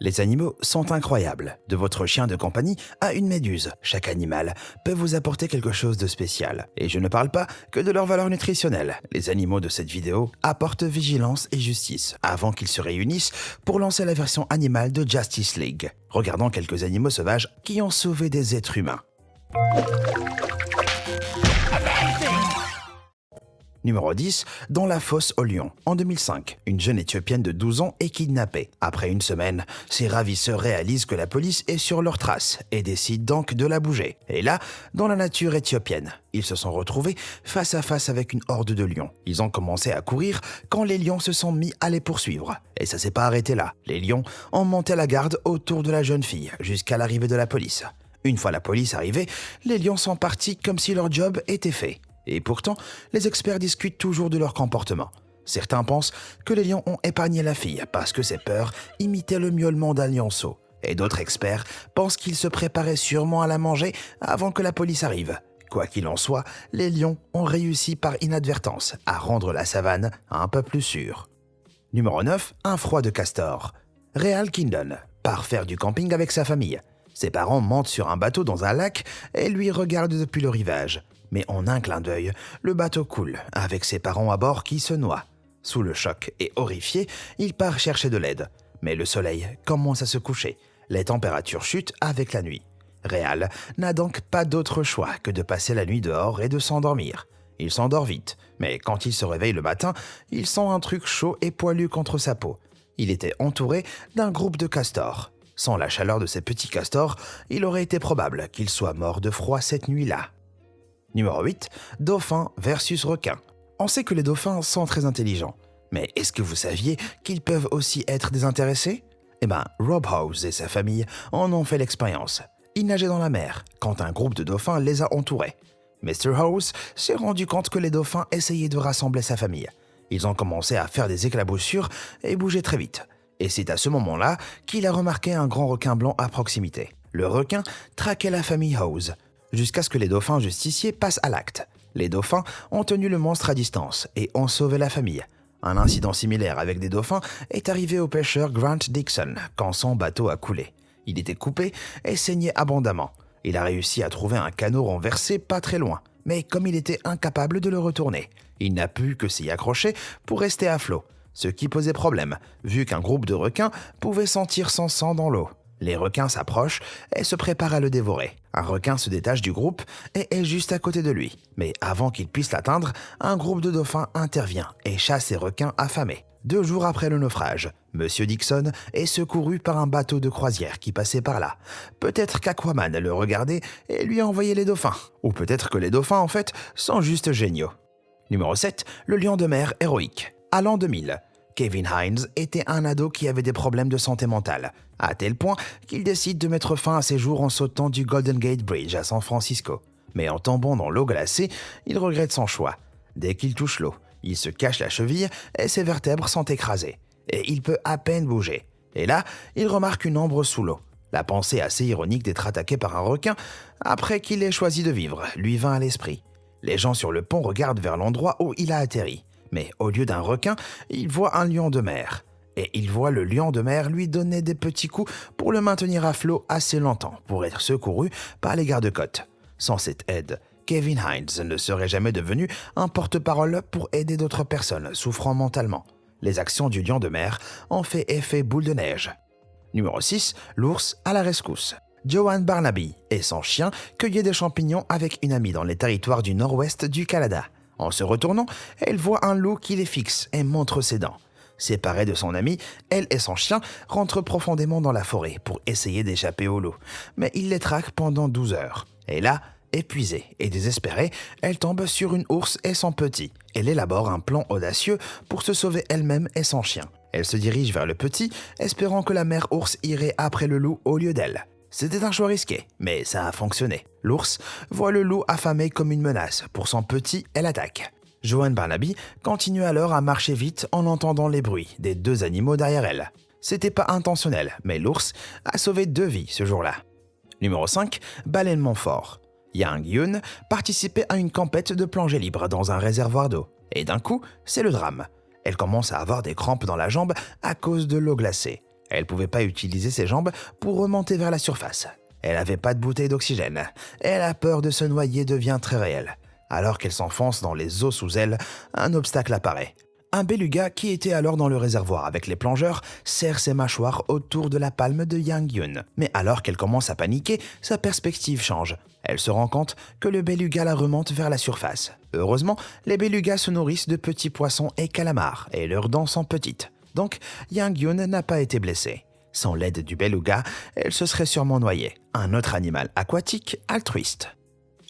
Les animaux sont incroyables. De votre chien de compagnie à une méduse, chaque animal peut vous apporter quelque chose de spécial. Et je ne parle pas que de leur valeur nutritionnelle. Les animaux de cette vidéo apportent vigilance et justice avant qu'ils se réunissent pour lancer la version animale de Justice League. Regardons quelques animaux sauvages qui ont sauvé des êtres humains. Numéro 10, dans la fosse au lion. En 2005, une jeune Éthiopienne de 12 ans est kidnappée. Après une semaine, ses ravisseurs réalisent que la police est sur leurs traces et décident donc de la bouger. Et là, dans la nature éthiopienne, ils se sont retrouvés face à face avec une horde de lions. Ils ont commencé à courir quand les lions se sont mis à les poursuivre. Et ça s'est pas arrêté là. Les lions ont monté la garde autour de la jeune fille jusqu'à l'arrivée de la police. Une fois la police arrivée, les lions sont partis comme si leur job était fait. Et pourtant, les experts discutent toujours de leur comportement. Certains pensent que les lions ont épargné la fille parce que ses peurs imitaient le miaulement d'un lionceau. Et d'autres experts pensent qu'ils se préparaient sûrement à la manger avant que la police arrive. Quoi qu'il en soit, les lions ont réussi par inadvertance à rendre la savane un peu plus sûre. Numéro 9, un froid de castor. Real Kindon part faire du camping avec sa famille. Ses parents montent sur un bateau dans un lac et lui regardent depuis le rivage. Mais en un clin d'œil, le bateau coule, avec ses parents à bord qui se noient. Sous le choc et horrifié, il part chercher de l'aide. Mais le soleil commence à se coucher. Les températures chutent avec la nuit. Real n'a donc pas d'autre choix que de passer la nuit dehors et de s'endormir. Il s'endort vite, mais quand il se réveille le matin, il sent un truc chaud et poilu contre sa peau. Il était entouré d'un groupe de castors. Sans la chaleur de ces petits castors, il aurait été probable qu'il soit mort de froid cette nuit-là. Numéro 8, dauphin versus requin. On sait que les dauphins sont très intelligents, mais est-ce que vous saviez qu'ils peuvent aussi être désintéressés ? Eh bien, Rob House et sa famille en ont fait l'expérience. Ils nageaient dans la mer quand un groupe de dauphins les a entourés. Mr. House s'est rendu compte que les dauphins essayaient de rassembler sa famille. Ils ont commencé à faire des éclaboussures et bouger très vite. Et c'est à ce moment-là qu'il a remarqué un grand requin blanc à proximité. Le requin traquait la famille House, jusqu'à ce que les dauphins justiciers passent à l'acte. Les dauphins ont tenu le monstre à distance et ont sauvé la famille. Un incident similaire avec des dauphins est arrivé au pêcheur Grant Dixon quand son bateau a coulé. Il était coupé et saignait abondamment. Il a réussi à trouver un canot renversé pas très loin, mais comme il était incapable de le retourner, il n'a pu que s'y accrocher pour rester à flot, ce qui posait problème, vu qu'un groupe de requins pouvait sentir son sang dans l'eau. Les requins s'approchent et se préparent à le dévorer. Un requin se détache du groupe et est juste à côté de lui. Mais avant qu'il puisse l'atteindre, un groupe de dauphins intervient et chasse les requins affamés. 2 jours après le naufrage, Monsieur Dixon est secouru par un bateau de croisière qui passait par là. Peut-être qu'Aquaman le regardait et lui a envoyé les dauphins. Ou peut-être que les dauphins, en fait, sont juste géniaux. Numéro 7, le lion de mer héroïque. À l'an 2000, Kevin Hines était un ado qui avait des problèmes de santé mentale, à tel point qu'il décide de mettre fin à ses jours en sautant du Golden Gate Bridge à San Francisco. Mais en tombant dans l'eau glacée, il regrette son choix. Dès qu'il touche l'eau, il se cache la cheville et ses vertèbres sont écrasées. Et il peut à peine bouger. Et là, il remarque une ombre sous l'eau. La pensée assez ironique d'être attaqué par un requin, après qu'il ait choisi de vivre, lui vint à l'esprit. Les gens sur le pont regardent vers l'endroit où il a atterri. Mais au lieu d'un requin, il voit un lion de mer. Et il voit le lion de mer lui donner des petits coups pour le maintenir à flot assez longtemps pour être secouru par les gardes-côtes. Sans cette aide, Kevin Hines ne serait jamais devenu un porte-parole pour aider d'autres personnes souffrant mentalement. Les actions du lion de mer ont fait effet boule de neige. Numéro 6, l'ours à la rescousse. Joanne Barnaby et son chien cueillaient des champignons avec une amie dans les territoires du nord-ouest du Canada. En se retournant, elle voit un loup qui les fixe et montre ses dents. Séparée de son ami, elle et son chien rentrent profondément dans la forêt pour essayer d'échapper au loup. Mais il les traque pendant 12 heures. Et là, épuisée et désespérée, elle tombe sur une ours et son petit. Elle élabore un plan audacieux pour se sauver elle-même et son chien. Elle se dirige vers le petit, espérant que la mère ours irait après le loup au lieu d'elle. C'était un choix risqué, mais ça a fonctionné. L'ours voit le loup affamé comme une menace. Pour son petit, elle attaque. Joanne Barnaby continue alors à marcher vite en entendant les bruits des 2 animaux derrière elle. C'était pas intentionnel, mais l'ours a sauvé 2 vies ce jour-là. Numéro 5, Baleine Montfort. Yang Yun participait à une compète de plongée libre dans un réservoir d'eau. Et d'un coup, c'est le drame. Elle commence à avoir des crampes dans la jambe à cause de l'eau glacée. Elle ne pouvait pas utiliser ses jambes pour remonter vers la surface. Elle n'avait pas de bouteille d'oxygène et la peur de se noyer devient très réelle. Alors qu'elle s'enfonce dans les eaux sous elle, un obstacle apparaît. Un beluga qui était alors dans le réservoir avec les plongeurs serre ses mâchoires autour de la palme de Yang Yun. Mais alors qu'elle commence à paniquer, sa perspective change. Elle se rend compte que le beluga la remonte vers la surface. Heureusement, les belugas se nourrissent de petits poissons et calamars et leurs dents sont petites. Donc, Yang Yun n'a pas été blessée. Sans l'aide du beluga, elle se serait sûrement noyée. Un autre animal aquatique altruiste.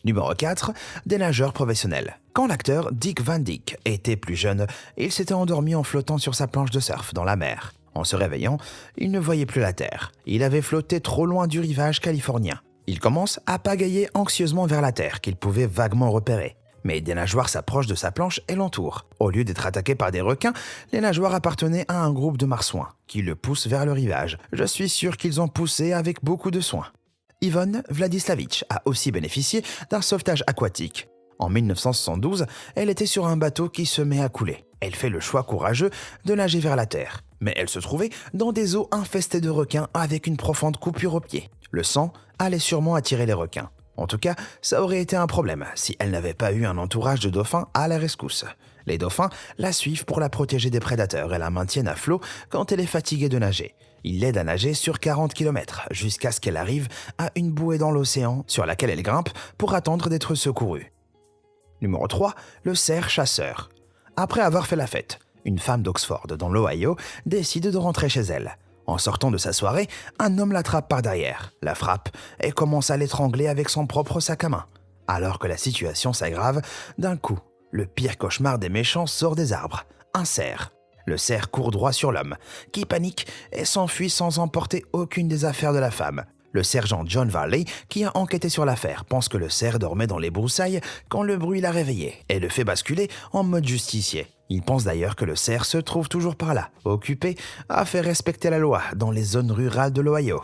Numéro 4, des nageurs professionnels. Quand l'acteur Dick Van Dyke était plus jeune, il s'était endormi en flottant sur sa planche de surf dans la mer. En se réveillant, il ne voyait plus la terre. Il avait flotté trop loin du rivage californien. Il commence à pagayer anxieusement vers la terre qu'il pouvait vaguement repérer. Mais des nageoires s'approchent de sa planche et l'entourent. Au lieu d'être attaqués par des requins, les nageoires appartenaient à un groupe de marsouins qui le poussent vers le rivage. Je suis sûr qu'ils ont poussé avec beaucoup de soin. Yvonne Vladislavitch a aussi bénéficié d'un sauvetage aquatique. En 1972, elle était sur un bateau qui se met à couler. Elle fait le choix courageux de nager vers la terre. Mais elle se trouvait dans des eaux infestées de requins avec une profonde coupure au pied. Le sang allait sûrement attirer les requins. En tout cas, ça aurait été un problème si elle n'avait pas eu un entourage de dauphins à la rescousse. Les dauphins la suivent pour la protéger des prédateurs et la maintiennent à flot quand elle est fatiguée de nager. Ils l'aident à nager sur 40 km jusqu'à ce qu'elle arrive à une bouée dans l'océan sur laquelle elle grimpe pour attendre d'être secourue. Numéro 3, le cerf chasseur. Après avoir fait la fête, une femme d'Oxford dans l'Ohio décide de rentrer chez elle. En sortant de sa soirée, un homme l'attrape par derrière, la frappe et commence à l'étrangler avec son propre sac à main. Alors que la situation s'aggrave, d'un coup, le pire cauchemar des méchants sort des arbres, un cerf. Le cerf court droit sur l'homme, qui panique et s'enfuit sans emporter aucune des affaires de la femme. Le sergent John Varley, qui a enquêté sur l'affaire, pense que le cerf dormait dans les broussailles quand le bruit l'a réveillé et le fait basculer en mode justicier. Il pense d'ailleurs que le cerf se trouve toujours par là, occupé à faire respecter la loi dans les zones rurales de l'Ohio.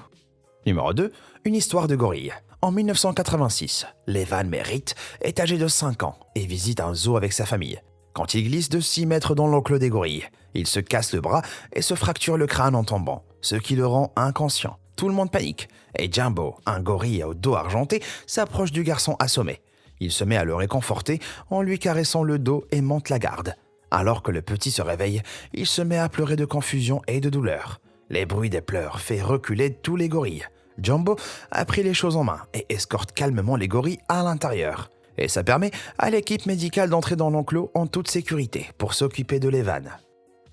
Numéro 2, une histoire de gorille. En 1986, Levan Merritt est âgé de 5 ans et visite un zoo avec sa famille. Quand il glisse de 6 mètres dans l'enclos des gorilles, il se casse le bras et se fracture le crâne en tombant, ce qui le rend inconscient. Tout le monde panique et Jumbo, un gorille au dos argenté, s'approche du garçon assommé. Il se met à le réconforter en lui caressant le dos et monte la garde. Alors que le petit se réveille, il se met à pleurer de confusion et de douleur. Les bruits des pleurs fait reculer tous les gorilles. Jumbo a pris les choses en main et escorte calmement les gorilles à l'intérieur. Et ça permet à l'équipe médicale d'entrer dans l'enclos en toute sécurité pour s'occuper de Levan.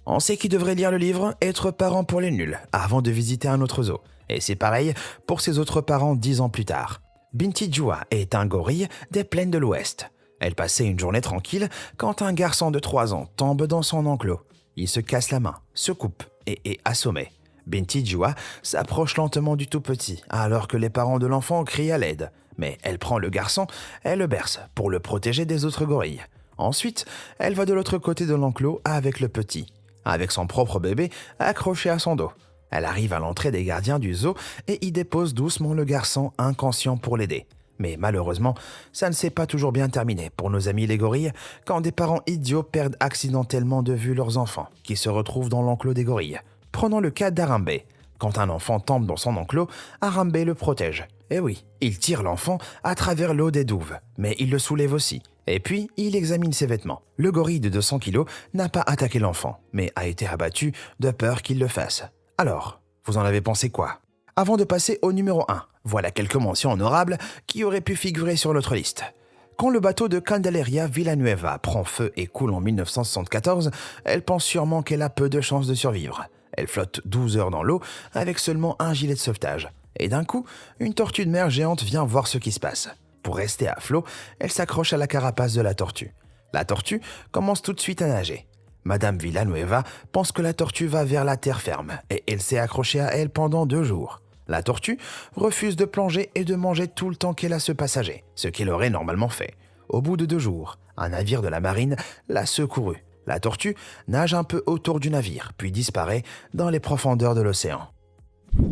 On sait qu'il devrait lire le livre « Être parent pour les nuls » avant de visiter un autre zoo. Et c'est pareil pour ses autres parents 10 ans plus tard. Binti Jua est un gorille des plaines de l'Ouest. Elle passait une journée tranquille quand un garçon de 3 ans tombe dans son enclos. Il se casse la main, se coupe et est assommé. Binti Jua s'approche lentement du tout petit alors que les parents de l'enfant crient à l'aide. Mais elle prend le garçon et le berce pour le protéger des autres gorilles. Ensuite, elle va de l'autre côté de l'enclos avec le petit, avec son propre bébé accroché à son dos. Elle arrive à l'entrée des gardiens du zoo et y dépose doucement le garçon inconscient pour l'aider. Mais malheureusement, ça ne s'est pas toujours bien terminé pour nos amis les gorilles quand des parents idiots perdent accidentellement de vue leurs enfants qui se retrouvent dans l'enclos des gorilles. Prenons le cas d'Arambe. Quand un enfant tombe dans son enclos, Arambe le protège. Eh oui, il tire l'enfant à travers l'eau des douves, mais il le soulève aussi. Et puis, il examine ses vêtements. Le gorille de 200 kilos n'a pas attaqué l'enfant, mais a été abattu de peur qu'il le fasse. Alors, vous en avez pensé quoi ? Avant de passer au numéro 1, voilà quelques mentions honorables qui auraient pu figurer sur notre liste. Quand le bateau de Candelaria Villanueva prend feu et coule en 1974, elle pense sûrement qu'elle a peu de chances de survivre. Elle flotte 12 heures dans l'eau avec seulement un gilet de sauvetage. Et d'un coup, une tortue de mer géante vient voir ce qui se passe. Pour rester à flot, elle s'accroche à la carapace de la tortue. La tortue commence tout de suite à nager. Madame Villanueva pense que la tortue va vers la terre ferme et elle s'est accrochée à elle pendant 2 jours. La tortue refuse de plonger et de manger tout le temps qu'elle a ce passager, ce qu'elle aurait normalement fait. Au bout de 2 jours, un navire de la marine l'a secourue. La tortue nage un peu autour du navire, puis disparaît dans les profondeurs de l'océan.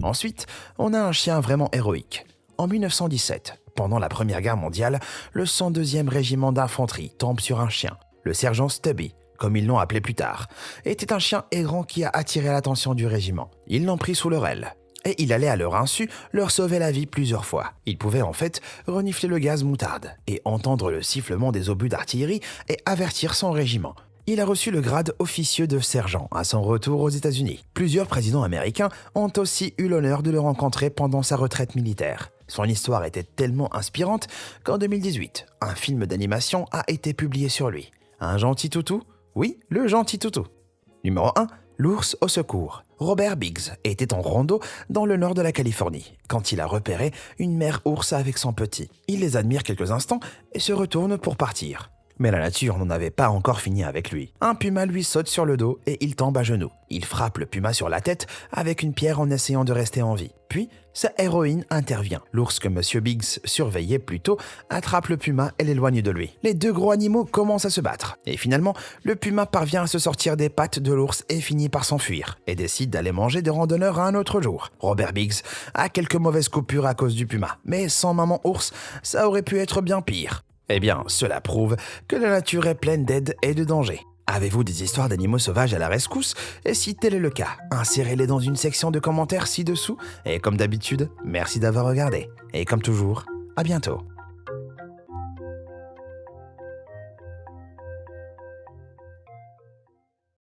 Ensuite, on a un chien vraiment héroïque. En 1917, pendant la Première Guerre mondiale, le 102e régiment d'infanterie tombe sur un chien, le sergent Stubby, comme ils l'ont appelé plus tard, était un chien errant qui a attiré l'attention du régiment. Ils l'ont pris sous leur aile. Et il allait à leur insu leur sauver la vie plusieurs fois. Il pouvait en fait renifler le gaz moutarde et entendre le sifflement des obus d'artillerie et avertir son régiment. Il a reçu le grade officieux de sergent à son retour aux États-Unis. Plusieurs présidents américains ont aussi eu l'honneur de le rencontrer pendant sa retraite militaire. Son histoire était tellement inspirante qu'en 2018, un film d'animation a été publié sur lui. Un gentil toutou? Oui, le gentil toutou. Numéro 1. L'ours au secours. Robert Biggs était en rando dans le nord de la Californie quand il a repéré une mère ours avec son petit. Il les admire quelques instants et se retourne pour partir. Mais la nature n'en avait pas encore fini avec lui. Un puma lui saute sur le dos et il tombe à genoux. Il frappe le puma sur la tête avec une pierre en essayant de rester en vie. Puis, sa héroïne intervient. L'ours que Monsieur Biggs surveillait plus tôt attrape le puma et l'éloigne de lui. Les deux gros animaux commencent à se battre. Et finalement, le puma parvient à se sortir des pattes de l'ours et finit par s'enfuir. Et décide d'aller manger des randonneurs un autre jour. Robert Biggs a quelques mauvaises coupures à cause du puma. Mais sans maman ours, ça aurait pu être bien pire. Eh bien, cela prouve que la nature est pleine d'aides et de dangers. Avez-vous des histoires d'animaux sauvages à la rescousse? Et si tel est le cas, insérez-les dans une section de commentaires ci-dessous. Et comme d'habitude, merci d'avoir regardé. Et comme toujours, à bientôt.